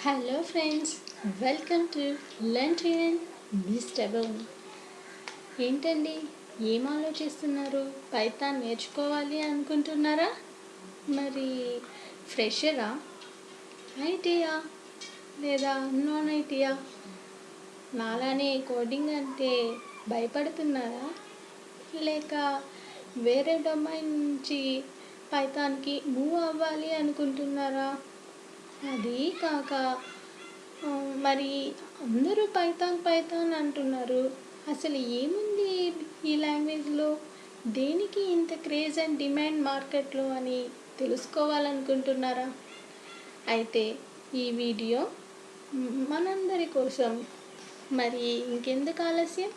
Hello friends, welcome to learn to earn bistable. ఏంటండి, ఏం ఆలోచిస్తున్నారు? పైథాన్ నేర్చుకోవాలి అనుకుంటున్నారా? మరి ఫ్రెషరా, ఐటీయా లేదా నాన్ ఐటీయా? నాలానే కోడింగ్ అంటే భయపడుతున్నారా? లేక వేరే డొమైన్ నుంచి పైథాన్కి మూవ్ అవ్వాలి అనుకుంటున్నారా? అది కాక మరి అందరూ పైథాన్ అంటున్నారు. అసలు ఏముంది ఈ లాంగ్వేజ్లో? దేనికి ఇంత క్రేజ్ అండ్ డిమాండ్ మార్కెట్లో అని తెలుసుకోవాలనుకుంటున్నారా? అయితే ఈ వీడియో మనందరి కోసం. మరి ఇంకెందుకు ఆలస్యం,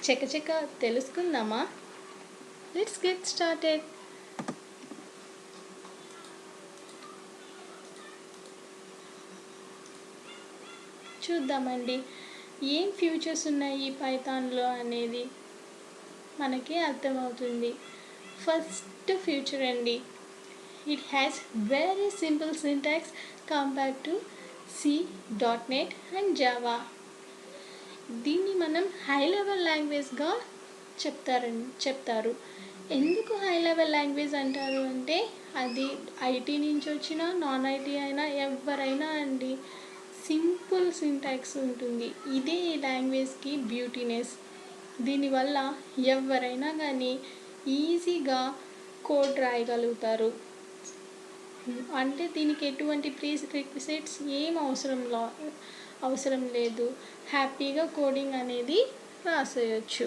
చకచక తెలుసుకుందామా? Let's get started. చూద్దామండి, ఏం ఫ్యూచర్స్ ఉన్నాయి పైథాన్లో అనేది మనకి అర్థమవుతుంది. ఫస్ట్ ఫ్యూచర్ అండి, it has very simple syntax compare to C.NET and Java. దీన్ని మనం హై లెవెల్ లాంగ్వేజ్గా చెప్తారు. ఎందుకు హై లెవెల్ లాంగ్వేజ్ అంటారు అంటే, అది ఐటీ నుంచి వచ్చినా నాన్ ఐటీ అయినా ఎవరైనా అండి, సింపుల్ సింటాక్స్ ఉంటుంది. ఇదే ఈ లాంగ్వేజ్కి బ్యూటీనెస్. దీనివల్ల ఎవరైనా కానీ ఈజీగా కోడ్ రాయగలుగుతారు. అంటే దీనికి ఎటువంటి ప్రీరిక్విజిట్స్ ఏం అవసరం లేదు. హ్యాపీగా కోడింగ్ అనేది రాసేయచ్చు.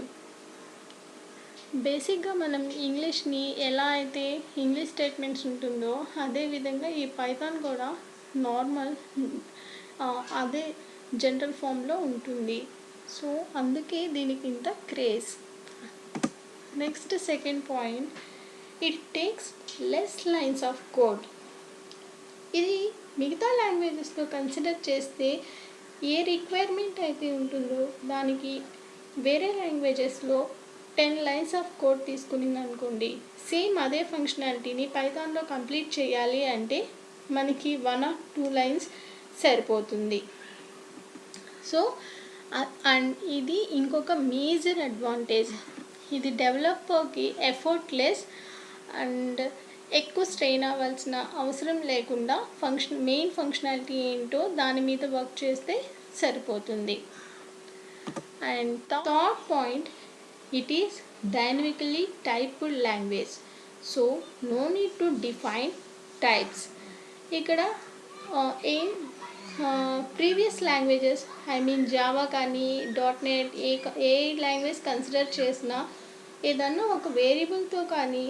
బేసిక్గా మనం ఇంగ్లీష్ని ఎలా అయితే ఇంగ్లీష్ స్టేట్మెంట్స్ ఉంటుందో అదేవిధంగా ఈ పైథాన్ కూడా నార్మల్ అదే జనరల్ ఫామ్లో ఉంటుంది. సో అందుకే దీనికి ఇంత craze. Next second point, it takes less lines of code. ఇది మిగతా లాంగ్వేజెస్తో కన్సిడర్ చేస్తే ఏ రిక్వైర్మెంట్ అయితే ఉంటుందో దానికి వేరే లాంగ్వేజెస్లో 10 లైన్స్ ఆఫ్ కోడ్ తీసుకునింది అనుకోండి, సేమ్ అదే ఫంక్షనాలిటీని పైథాన్లో కంప్లీట్ చేయాలి అంటే మనకి 1 or 2 లైన్స్ సరిపోతుంది. సో అండ్ ఇది ఇంకొక మేజర్ అడ్వాంటేజ్. ఇది డెవలపర్కి ఎఫర్ట్లెస్ అండ్ ఎక్కువ స్ట్రెయిన్ అవ్వాల్సిన అవసరం లేకుండా మెయిన్ ఫంక్షనాలిటీ ఏంటో దాని మీద వర్క్ చేస్తే సరిపోతుంది. And third point, it is dynamically typed language. So no need to define types. ఇక్కడ ప్రీవియస్ లాంగ్వేజెస్ జావా కానీ .NET ఏ లాంగ్వేజ్ కన్సిడర్ చేసినా ఏదన్నా ఒక వేరియబుల్తో కానీ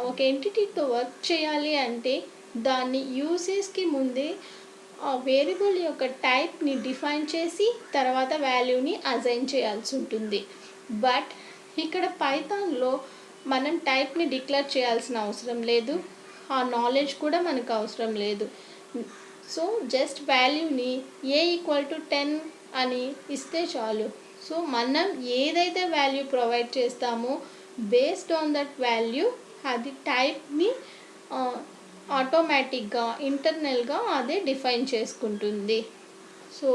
ఒక ఎంటిటీతో వర్క్ చేయాలి అంటే దాన్ని యూసేజ్కి ముందే ఆ వేరియబుల్ యొక్క టైప్ని డిఫైన్ చేసి తర్వాత వాల్యూని అసైన్ చేయాల్సి ఉంటుంది. బట్ ఇక్కడ పైథాన్లో మనం టైప్ని డిక్లేర్ చేయాల్సిన అవసరం లేదు. ఆ నాలెడ్జ్ కూడా మనకు అవసరం లేదు. సో జస్ట్ వాల్యూని A=10 అని ఇస్తే చాలు. సో మనం ఏదైతే వాల్యూ ప్రొవైడ్ చేస్తామో బేస్డ్ ఆన్ దట్ వాల్యూ అది టైప్ని ఆటోమేటిక్గా ఇంటర్నల్గా అదే డిఫైన్ చేసుకుంటుంది. సో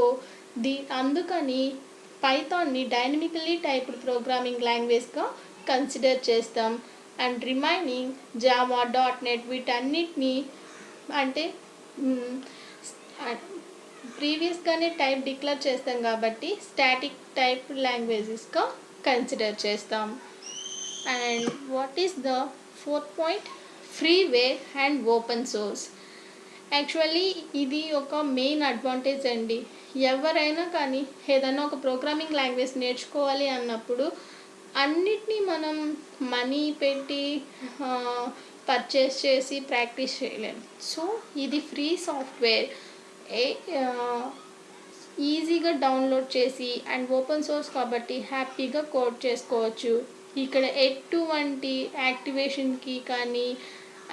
అందుకని పైథాన్ని డైనమికలీ టైప్డ్ ప్రోగ్రామింగ్ లాంగ్వేజ్గా కన్సిడర్ చేస్తాం. అండ్ రిమైనింగ్ జావా .NET వీటన్నిటిని అంటే ప్రీవియస్గానే టైప్ డిక్లేర్ చేస్తాం కాబట్టి స్టాటిక్ టైప్ లాంగ్వేజెస్గా కన్సిడర్ చేస్తాం. And what is the fourth point, freeware and open source. Actually ఇది ఒక మెయిన్ అడ్వాంటేజ్ అండి. ఎవరైనా కానీ ఏదైనా ఒక ప్రోగ్రామింగ్ లాంగ్వేజ్ నేర్చుకోవాలి అన్నప్పుడు అన్నిటినీ మనం మనీ పెట్టి పర్చేస్ చేసి ప్రాక్టీస్ చేయలేం. సో ఇది ఫ్రీ సాఫ్ట్వేర్, ఈజీగా డౌన్లోడ్ చేసి అండ్ ఓపెన్ సోర్స్ కాబట్టి హ్యాపీగా కోడ్ చేసుకోవచ్చు. ఇక్కడ ఎటువంటి యాక్టివేషన్కి కానీ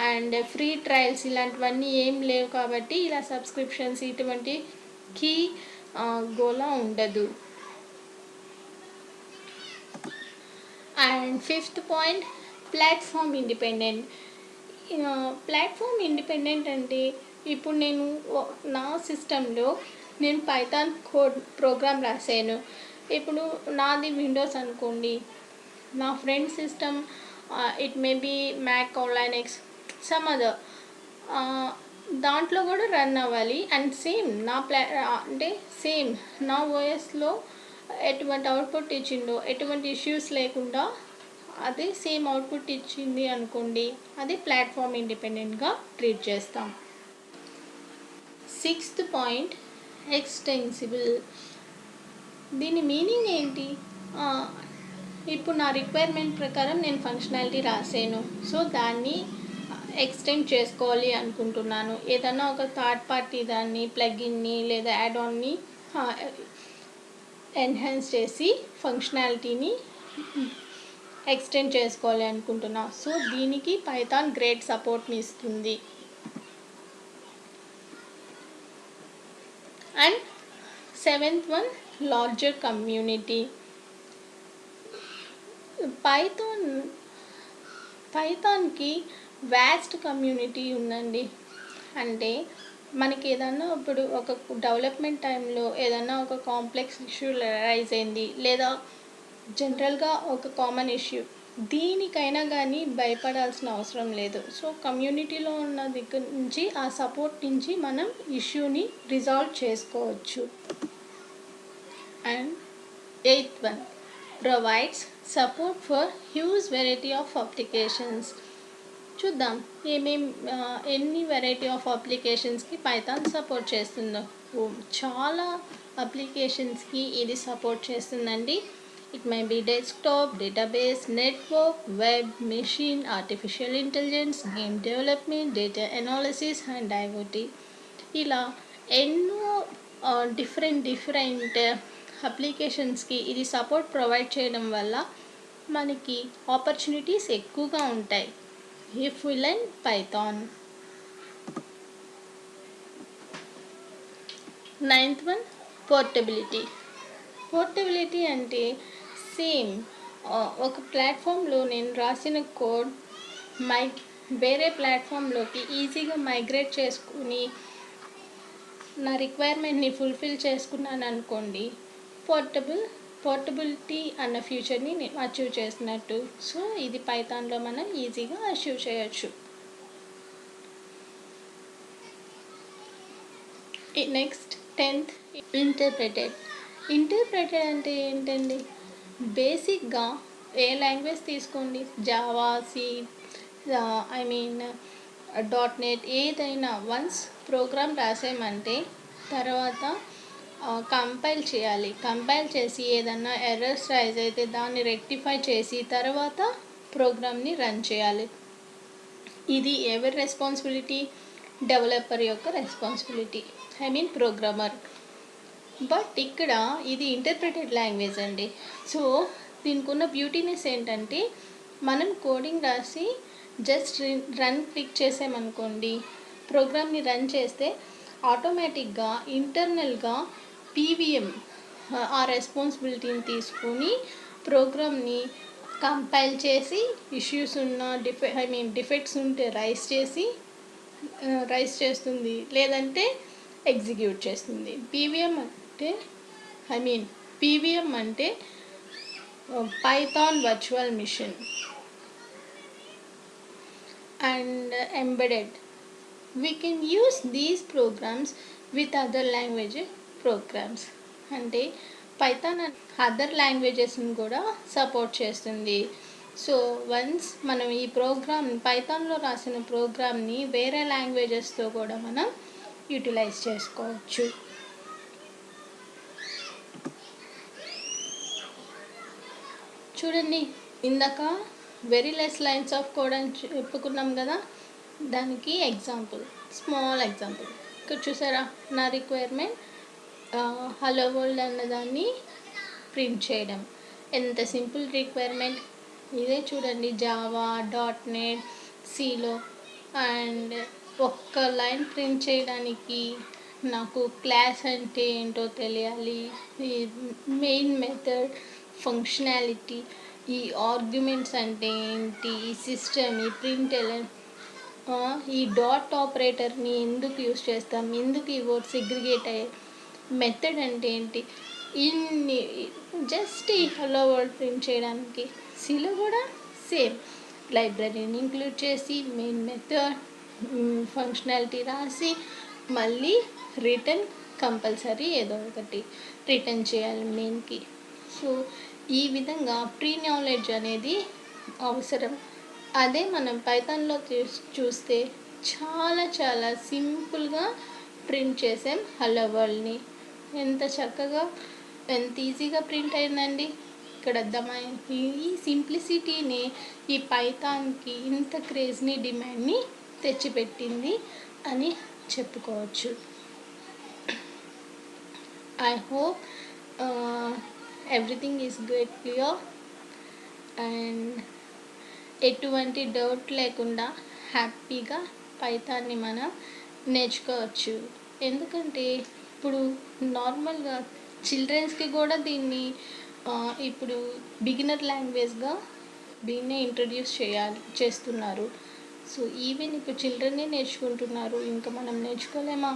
అండ్ ఫ్రీ ట్రయల్స్ ఇలాంటివన్నీ ఏం లేవు కాబట్టి ఇలా సబ్స్క్రిప్షన్స్ ఇటువంటి కీ గోలా ఉండదు. And fifth point, platform independent. Platform independent అంటే ఇప్పుడు నేను నా సిస్టంలో నేను పైథాన్ కోడ్ ప్రోగ్రామ్ రాసాను. ఇప్పుడు నాది విండోస్ అనుకోండి, నా friend system it may be Mac or Linux some other, దాంట్లో కూడా రన్ అవ్వాలి. అండ్ సేమ్ నా అంటే సేమ్ నా ఓఎస్లో ఎటువంటి అవుట్పుట్ ఇచ్చిందో, ఎటువంటి ఇష్యూస్ లేకుండా అదే సేమ్ అవుట్పుట్ ఇచ్చింది అనుకోండి, అది ప్లాట్ఫామ్ ఇండిపెండెంట్గా ట్రీట్ చేస్తాం. Sixth point, extensible. దీని మీనింగ్ ఏంటి? ఇప్పుడు నా రిక్వైర్మెంట్ ప్రకారం నేను ఫంక్షనాలిటీ రాసాను, సో దాన్ని ఎక్స్టెండ్ చేసుకోవాలి అనుకుంటున్నాను. ఏదైనా ఒక థర్డ్ పార్టీ దాన్ని ప్లగిన్ని లేదా యాడ్ ఆన్ని ఎన్హాన్స్ చేసి ఫంక్షనాలిటీని ఎక్స్టెండ్ చేసుకోవాలి అనుకుంటున్నా. సో దీనికి పైథాన్ గ్రేట్ సపోర్ట్ని ఇస్తుంది. And seventh one, larger community. పైథాన్కి వాస్ట్ కమ్యూనిటీ ఉందండి. అంటే మనకి ఏదన్నా ఇప్పుడు ఒక డెవలప్మెంట్ టైంలో ఏదన్నా ఒక కాంప్లెక్స్ ఇష్యూ రైజ్ అయింది, లేదా జనరల్గా ఒక కామన్ ఇష్యూ, దీనికైనా కానీ భయపడాల్సిన అవసరం లేదు. సో కమ్యూనిటీలో ఉన్న దగ్గర నుంచి, ఆ సపోర్ట్ నుంచి మనం ఇష్యూని రిజాల్వ్ చేసుకోవచ్చు. And eighth one, provides support for huge variety of applications. చూద్దాం ఎన్ని వెరైటీ ఆఫ్ అప్లికేషన్స్కి పైథాన్ సపోర్ట్ చేస్తుందో. చాలా అప్లికేషన్స్కి ఇది సపోర్ట్ చేస్తుందండి. It may be desktop, database, network, web, machine, artificial intelligence, game development, data analysis and IoT. ఇలా ఎన్నో డిఫరెంట్ అప్లికేషన్స్కి ఇది సపోర్ట్ ప్రొవైడ్ చేయడం వల్ల మనకి ఆపర్చునిటీస్ ఎక్కువగా ఉంటాయి if we learn Python. Ninth one, portability. Portability అంటే సేమ్ ఒక ప్లాట్ఫామ్లో నేను రాసిన కోడ్ వేరే ప్లాట్ఫామ్లోకి ఈజీగా మైగ్రేట్ చేసుకుని నా రిక్వైర్మెంట్ని ఫుల్ఫిల్ చేసుకున్నాను అనుకోండి, పోర్టబిలిటీ అన్న ఫ్యూచర్ని నేను అచీవ్ చేసినట్టు. సో ఇది పైథాన్లో మనం ఈజీగా అచీవ్ చేయొచ్చు. Next 10th, ఇంటర్ప్రెటెడ్. ఇంటర్ప్రెటెడ్ అంటే ఏంటండి? బేసిక్గా ఏ లాంగ్వేజ్ తీసుకోండి, జావా, సి, .NET, ఏదైనా వన్స్ ప్రోగ్రామ్ రాసామంటే తర్వాత కంపైల్ చేయాలి. కంపైల్ చేసి ఏదన్నా ఎర్రర్స్ రైజ్ అయితే దాన్ని రెక్టిఫై చేసి తర్వాత ప్రోగ్రామ్ని రన్ చేయాలి. ఇది ఎవరి రెస్పాన్సిబిలిటీ? డెవలపర్ యొక్క రెస్పాన్సిబిలిటీ, ప్రోగ్రామర్. బట్ ఇక్కడ ఇది ఇంటర్ప్రెటెడ్ లాంగ్వేజ్ అండి. సో దీనికి ఉన్న బ్యూటీనెస్ ఏంటంటే, మనం కోడింగ్ రాసి జస్ట్ రన్ క్లిక్ చేసామనుకోండి, ప్రోగ్రామ్ని రన్ చేస్తే ఆటోమేటిక్గా ఇంటర్నల్గా పీవీఎం ఆ రెస్పాన్సిబిలిటీని తీసుకుని ప్రోగ్రామ్ని కంపైల్ చేసి ఇష్యూస్ ఉన్న డిఫెక్ట్స్ ఉంటే రైజ్ చేస్తుంది, లేదంటే ఎగ్జిక్యూట్ చేస్తుంది. పీవీఎం అంటే Python virtual machine. And embedded, we can use these programs with other language programs. అంటే పైథాన్ అదర్ లాంగ్వేజెస్ని కూడా సపోర్ట్ చేస్తుంది. సో వన్స్ మనం ఈ పైథాన్లో రాసిన ప్రోగ్రామ్ని వేరే లాంగ్వేజెస్తో కూడా మనం యూటిలైజ్ చేసుకోవచ్చు. చూడండి, ఇందాక very less lines of code అని చెప్పుకున్నాం కదా, దానికి స్మాల్ ఎగ్జాంపుల్ ఇక్కడ చూసారా. నా రిక్వైర్మెంట్ హలో వరల్డ్ అన్నదాన్ని ప్రింట్ చేయడం. ఎంత సింపుల్ రిక్వైర్మెంట్. ఇదే చూడండి జావా, .NET, సిలో. అండ్ ఒక్క లైన్ ప్రింట్ చేయడానికి నాకు క్లాస్ అంటే ఏంటో తెలియాలి, ఈ మెయిన్ మెథడ్, ఫంక్షనాలిటీ, ఈ ఆర్గ్యుమెంట్స్ అంటే ఏంటి, ఈ సిస్టమ్, ఈ ప్రింట్ ఈ డాట్ ఆపరేటర్ని ఎందుకు యూస్ చేస్తాం, ఎందుకు ఈ వర్డ్స్ సెగ్రిగేట్ అయ్యాయి, మెథడ్ అంటే ఏంటి, ఇన్ని జస్ట్ ఈ హలో వర్డ్ ప్రింట్ చేయడానికి. సిలో కూడా సేమ్, లైబ్రరీని ఇంక్లూడ్ చేసి మెయిన్ మెథడ్ ఫంక్షనాలిటీ రాసి మళ్ళీ రిటర్న్ కంపల్సరీ ఏదో ఒకటి రిటర్న్ చేయాలి మెయిన్కి. సో ఈ విధంగా ప్రీ నాలెడ్జ్ అనేది అవసరం. అదే మనం పైథాన్లో చూస్తే చాలా చాలా సింపుల్గా ప్రింట్ చేసాం హలో వరల్డ్ని. ఎంత చక్కగా ఎంత ఈజీగా ప్రింట్ అయిందండి. ఇక్కడ అర్థమైంది ఈ సింప్లిసిటీని ఈ పైథాన్కి ఇంత క్రేజ్ని డిమాండ్ని తెచ్చిపెట్టింది అని చెప్పుకోవచ్చు. I hope everything is good clear and ఎటువంటి డౌట్ లేకుండా హ్యాపీగా పైథాన్ని మనం నేర్చుకోవచ్చు. ఎందుకంటే ఇప్పుడు నార్మల్గా చిల్డ్రన్స్కి కూడా దీన్ని ఇప్పుడు బిగినర్ లాంగ్వేజ్గా దీన్నే ఇంట్రడ్యూస్ చేస్తున్నారు. సో ఈవెన్ ఇప్పుడు చిల్డ్రన్నే నేర్చుకుంటున్నారు, ఇంకా మనం నేర్చుకోలేమా?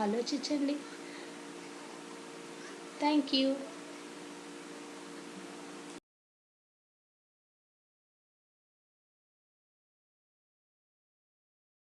ఆలోచించండి. Thank you.